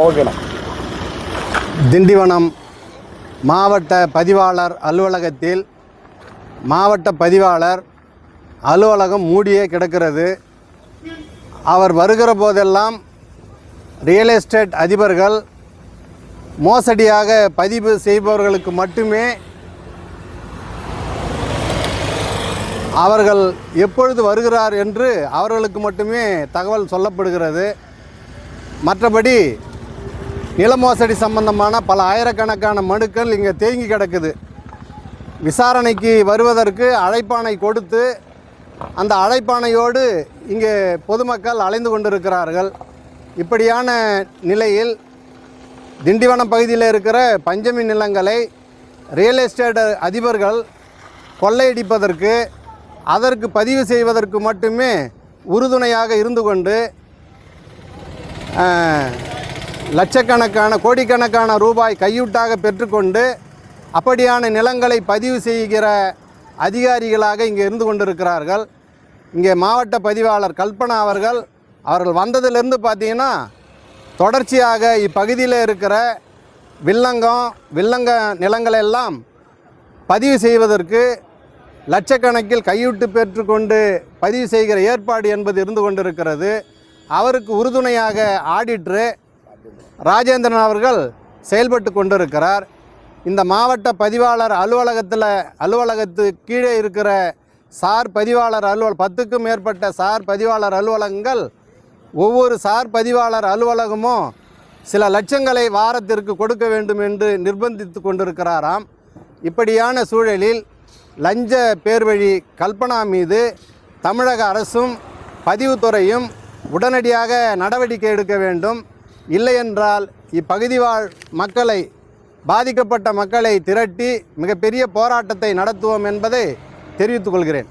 ஓகேண்ணா. திண்டிவனம் மாவட்ட பதிவாளர் அலுவலகத்தில் மாவட்ட பதிவாளர் அலுவலகம் மூடியே கிடக்கிறது. அவர் வருகிற போதெல்லாம் ரியல் எஸ்டேட் அதிபர்கள் மோசடியாக பதிவு செய்பவர்களுக்கு மட்டுமே அவர்கள் எப்பொழுது வருகிறார் என்று அவர்களுக்கு மட்டுமே தகவல் சொல்லப்படுகிறது. மற்றபடி நில மோசடி சம்பந்தமான பல ஆயிரக்கணக்கான மனுக்கள் இங்கே தேங்கி கிடக்குது. விசாரணைக்கு வருவதற்கு அழைப்பாணை கொடுத்து அந்த அழைப்பாணையோடு இங்கே பொதுமக்கள் அலைந்து கொண்டிருக்கிறார்கள். இப்படியான நிலையில் திண்டிவனம் பகுதியில் இருக்கிற பஞ்சமி நிலங்களை ரியல் எஸ்டேட் அதிபர்கள் கொள்ளையடிப்பதற்கு அதற்கு பதிவு செய்வதற்கு மட்டுமே உறுதுணையாக இருந்து கொண்டு லட்சக்கணக்கான கோடிக்கணக்கான ரூபாய் கையூட்டாக பெற்றுக்கொண்டு அப்படியான நிலங்களை பதிவு செய்கிற அதிகாரிகளாக இங்கே இருந்து கொண்டிருக்கிறார்கள். இங்கே மாவட்ட பதிவாளர் கல்பனா அவர்கள் வந்ததிலிருந்து பார்த்தீங்கன்னா தொடர்ச்சியாக இப்பகுதியில் இருக்கிற வில்லங்க நிலங்களெல்லாம் பதிவு செய்வதற்கு லட்சக்கணக்கில் கையூட்டு பெற்றுக்கொண்டு பதிவு செய்கிற ஏற்பாடு என்பது இருந்து கொண்டிருக்கிறது. அவருக்கு உறுதுணையாக ஆடிட்டர் ராஜேந்திரன் அவர்கள் செயல்பட்டு கொண்டிருக்கிறார். இந்த மாவட்ட பதிவாளர் அலுவலகத்து கீழே இருக்கிற சார் பதிவாளர் 10க்கும் மேற்பட்ட சார் பதிவாளர் அலுவலகங்கள், ஒவ்வொரு சார் பதிவாளர் அலுவலகமும் சில லட்சங்களை வாரத்திற்கு கொடுக்க வேண்டும் என்று நிர்பந்தித்து கொண்டிருக்கிறாராம். இப்படியான சூழலில் லஞ்ச பேர்வழி கல்பனா மீது தமிழக அரசும் பதிவுத்துறையும் உடனடியாக நடவடிக்கை எடுக்க வேண்டும். இல்லையென்றால் இப்பகுதி வாழ் மக்களை, பாதிக்கப்பட்ட மக்களை திரட்டி மிகப்பெரிய போராட்டத்தை நடத்துவோம் என்பதை தெரிவித்துக் கொள்கிறேன்.